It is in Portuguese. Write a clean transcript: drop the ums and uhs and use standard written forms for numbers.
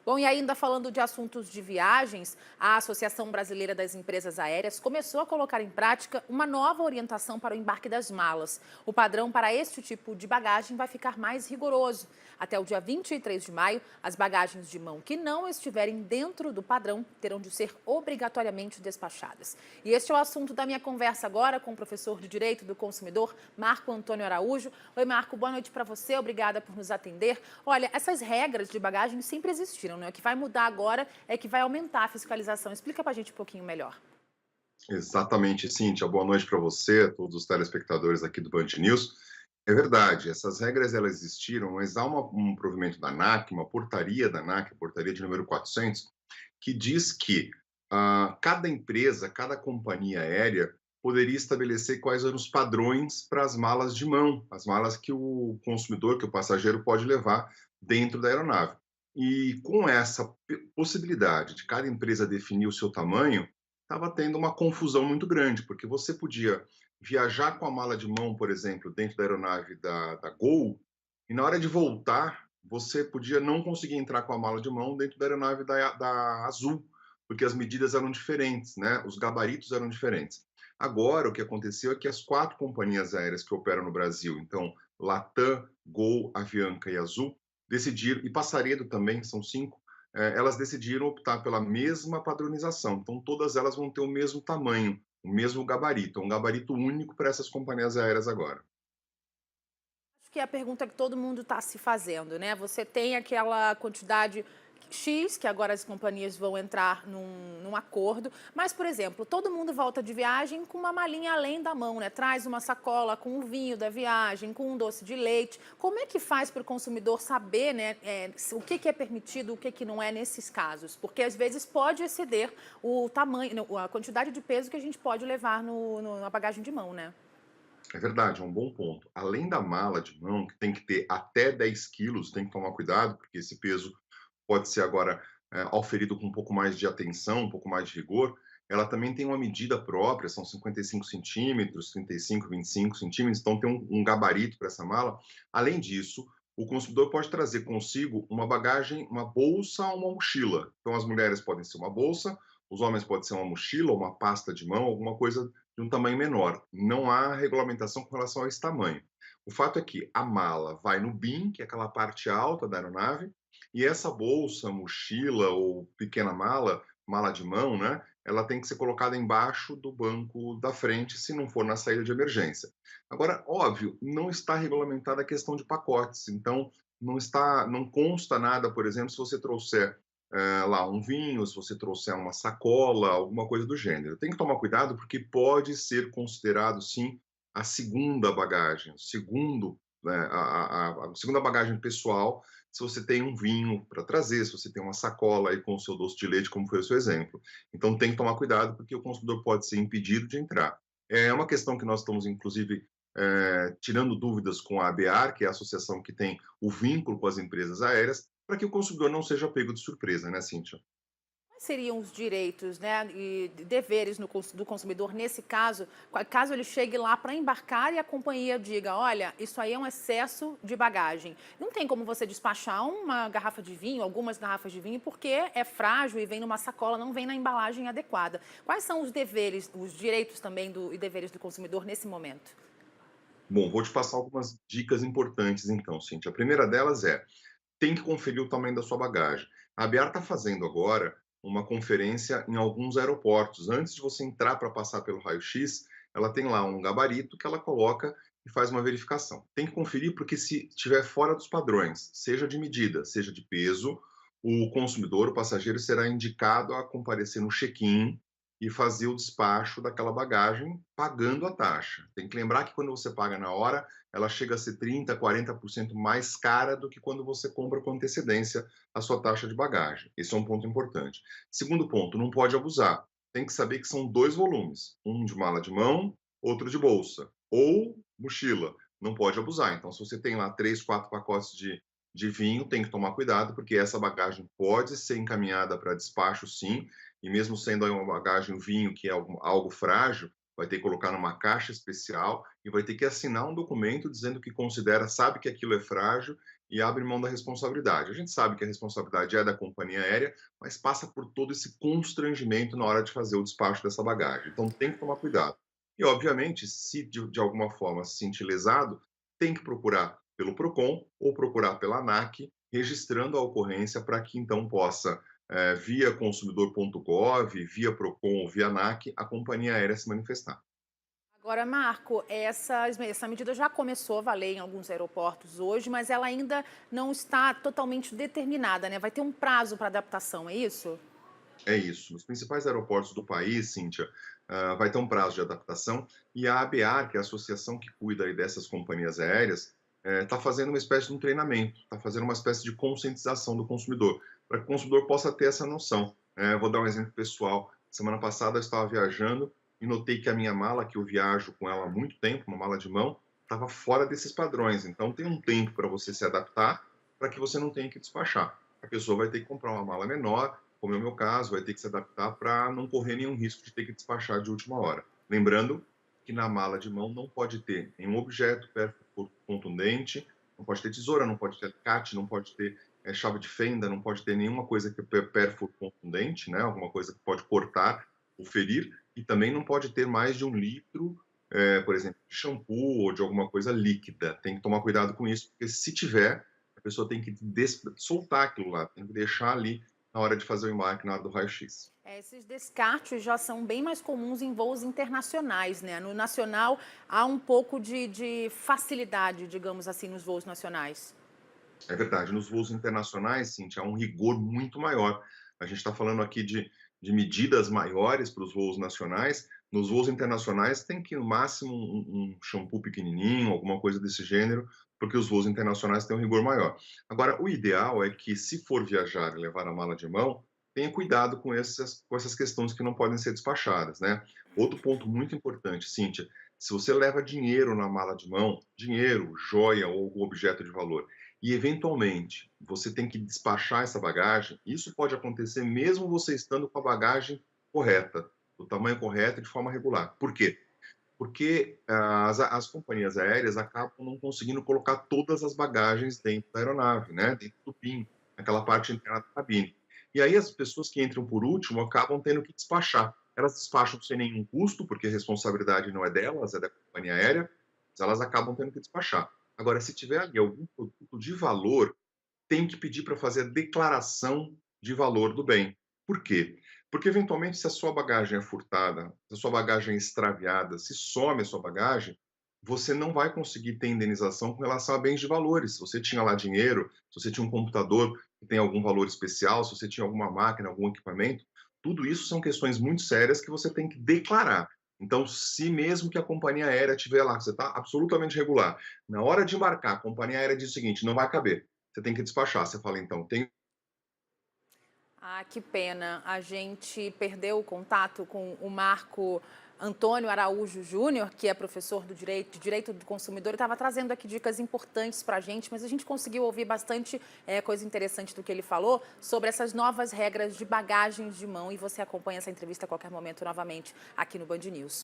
Bom, e ainda falando de assuntos de viagens, a Associação Brasileira das Empresas Aéreas começou a colocar em prática uma nova orientação para o embarque das malas. O padrão para este tipo de bagagem vai ficar mais rigoroso. Até o dia 23 de maio, as bagagens de mão que não estiverem dentro do padrão terão de ser obrigatoriamente despachadas. E este é o assunto da minha conversa agora com o professor de Direito do Consumidor, Marco Antônio Araújo. Oi, Marco, boa noite para você, obrigada por nos atender. Olha, essas regras de bagagem sempre existiram, né? O que vai mudar agora é que vai aumentar a fiscalização. Explica para a gente um pouquinho melhor. Exatamente, Cíntia. Boa noite para você, a todos os telespectadores aqui do Band News. É verdade, essas regras elas existiram, mas há um provimento da ANAC, uma portaria da ANAC, a portaria de número 400, que diz que cada empresa, cada companhia aérea poderia estabelecer quais eram os padrões para as malas de mão, as malas que o consumidor, que o passageiro pode levar dentro da aeronave. E com essa possibilidade de cada empresa definir o seu tamanho, estava tendo uma confusão muito grande, porque você podia viajar com a mala de mão, por exemplo, dentro da aeronave da Gol, e na hora de voltar, você podia não conseguir entrar com a mala de mão dentro da aeronave da Azul, porque as medidas eram diferentes, né? Os gabaritos eram diferentes. Agora, o que aconteceu é que as quatro companhias aéreas que operam no Brasil, então Latam, Gol, Avianca e Azul, decidiram, e Passaredo também, são cinco, elas decidiram optar pela mesma padronização. Então, todas elas vão ter o mesmo tamanho, o mesmo gabarito, um gabarito único para essas companhias aéreas agora. Acho que é a pergunta que todo mundo está se fazendo, né? Você tem aquela quantidade X, que agora as companhias vão entrar num acordo, mas, por exemplo, todo mundo volta de viagem com uma malinha além da mão, né? Traz uma sacola com o vinho da viagem, com um doce de leite. Como é que faz para o consumidor saber, né, o que é permitido, o que não é nesses casos? Porque às vezes pode exceder o tamanho, a quantidade de peso que a gente pode levar na bagagem de mão, né? É verdade, é um bom ponto. Além da mala de mão, que tem que ter até 10 quilos, tem que tomar cuidado, porque esse peso pode ser agora auferido com um pouco mais de atenção, um pouco mais de rigor. Ela também tem uma medida própria, são 55 centímetros, 35, 25 centímetros, então tem um gabarito para essa mala. Além disso, o consumidor pode trazer consigo uma bagagem, uma bolsa ou uma mochila. Então, as mulheres podem ser uma bolsa, os homens podem ser uma mochila, uma pasta de mão, alguma coisa de um tamanho menor. Não há regulamentação com relação a esse tamanho. O fato é que a mala vai no bin, que é aquela parte alta da aeronave, e essa bolsa, mochila ou pequena mala, mala de mão, né? Ela tem que ser colocada embaixo do banco da frente, se não for na saída de emergência. Agora, óbvio, não está regulamentada a questão de pacotes, então não consta nada, por exemplo, se você trouxer lá um vinho, se você trouxer uma sacola, alguma coisa do gênero. Tem que tomar cuidado porque pode ser considerado, sim, a segunda bagagem, segundo, né, a segunda bagagem pessoal, se você tem um vinho para trazer, se você tem uma sacola aí com o seu doce de leite, como foi o seu exemplo. Então tem que tomar cuidado porque o consumidor pode ser impedido de entrar. É uma questão que nós estamos, inclusive, tirando dúvidas com a ABAR, que é a associação que tem o vínculo com as empresas aéreas, para que o consumidor não seja pego de surpresa, né, Cíntia? Quais seriam os direitos, né, e deveres do consumidor nesse caso, caso ele chegue lá para embarcar e a companhia diga, olha, isso aí é um excesso de bagagem. Não tem como você despachar uma garrafa de vinho, algumas garrafas de vinho, porque é frágil e vem numa sacola, não vem na embalagem adequada. Quais são os deveres, os direitos também e deveres do consumidor nesse momento? Bom, vou te passar algumas dicas importantes então, Cíntia. A primeira delas é, tem que conferir o tamanho da sua bagagem. A ABAR está fazendo agora uma conferência em alguns aeroportos. Antes de você entrar para passar pelo raio-x, ela tem lá um gabarito que ela coloca e faz uma verificação. Tem que conferir porque se estiver fora dos padrões, seja de medida, seja de peso, o consumidor, o passageiro, será indicado a comparecer no check-in e fazer o despacho daquela bagagem pagando a taxa. Tem que lembrar que quando você paga na hora, ela chega a ser 30%, 40% mais cara do que quando você compra com antecedência a sua taxa de bagagem. Esse é um ponto importante. Segundo ponto, não pode abusar. Tem que saber que são dois volumes, um de mala de mão, outro de bolsa, ou mochila. Não pode abusar. Então, se você tem lá 3, 4 pacotes de vinho, tem que tomar cuidado, porque essa bagagem pode ser encaminhada para despacho, sim, e mesmo sendo aí uma bagagem, um vinho, que é algo frágil, vai ter que colocar numa caixa especial e vai ter que assinar um documento dizendo que considera, sabe que aquilo é frágil e abre mão da responsabilidade. A gente sabe que a responsabilidade é da companhia aérea, mas passa por todo esse constrangimento na hora de fazer o despacho dessa bagagem. Então tem que tomar cuidado. E, obviamente, se de alguma forma se sentir lesado, tem que procurar pelo PROCON ou procurar pela ANAC, registrando a ocorrência para que então possa, via consumidor.gov, via PROCON ou via ANAC, a companhia aérea se manifestar. Agora, Marco, essa medida já começou a valer em alguns aeroportos hoje, mas ela ainda não está totalmente determinada, né? Vai ter um prazo para adaptação, é isso? É isso. Nos principais aeroportos do país, Cíntia, vai ter um prazo de adaptação e a ABAR, que é a associação que cuida aí dessas companhias aéreas, está fazendo uma espécie de um treinamento, está fazendo uma espécie de conscientização do consumidor, para que o consumidor possa ter essa noção. Eu vou dar um exemplo pessoal. Semana passada eu estava viajando e notei que a minha mala, que eu viajo com ela há muito tempo, uma mala de mão, estava fora desses padrões. Então tem um tempo para você se adaptar, para que você não tenha que despachar. A pessoa vai ter que comprar uma mala menor, como é o meu caso, vai ter que se adaptar para não correr nenhum risco de ter que despachar de última hora. Lembrando que na mala de mão não pode ter nenhum objeto contundente, não pode ter tesoura, não pode ter alicate, não pode ter chave de fenda, não pode ter nenhuma coisa que é pérfuro contundente, né? Alguma coisa que pode cortar ou ferir, e também não pode ter mais de 1 litro, por exemplo, de shampoo ou de alguma coisa líquida. Tem que tomar cuidado com isso, porque se tiver, a pessoa tem que soltar aquilo lá, tem que deixar ali na hora de fazer o embarque, na hora do raio-x. Esses descartes já são bem mais comuns em voos internacionais, né? No nacional há um pouco de facilidade, digamos assim, nos voos nacionais. É verdade, nos voos internacionais, Cintia, há um rigor muito maior. A gente está falando aqui de medidas maiores para os voos nacionais. Nos voos internacionais tem que, no máximo, um shampoo pequenininho, alguma coisa desse gênero, porque os voos internacionais têm um rigor maior. Agora, o ideal é que, se for viajar e levar a mala de mão, tenha cuidado com essas questões que não podem ser despachadas, né? Outro ponto muito importante, Cíntia, se você leva dinheiro na mala de mão, dinheiro, joia ou algum objeto de valor, e eventualmente você tem que despachar essa bagagem, isso pode acontecer mesmo você estando com a bagagem correta, do tamanho correto e de forma regular. Por quê? Porque as companhias aéreas acabam não conseguindo colocar todas as bagagens dentro da aeronave, né? Dentro do PIN, naquela parte interna da cabine. E aí as pessoas que entram por último acabam tendo que despachar. Elas despacham sem nenhum custo, porque a responsabilidade não é delas, é da companhia aérea, mas elas acabam tendo que despachar. Agora, se tiver ali algum produto de valor, tem que pedir para fazer a declaração de valor do bem. Por quê? Porque, eventualmente, se a sua bagagem é furtada, se a sua bagagem é extraviada, se some a sua bagagem, você não vai conseguir ter indenização com relação a bens de valores. Se você tinha lá dinheiro, se você tinha um computador que tem algum valor especial, se você tinha alguma máquina, algum equipamento, tudo isso são questões muito sérias que você tem que declarar. Então, se mesmo que a companhia aérea tiver lá, você está absolutamente regular, na hora de embarcar, a companhia aérea diz o seguinte: não vai caber, você tem que despachar. Você fala, então, tem. Ah, que pena. A gente perdeu o contato com o Marco Antônio Araújo Júnior, que é professor de Direito do Consumidor, e estava trazendo aqui dicas importantes para a gente, mas a gente conseguiu ouvir bastante coisa interessante do que ele falou sobre essas novas regras de bagagens de mão, e você acompanha essa entrevista a qualquer momento novamente aqui no Band News.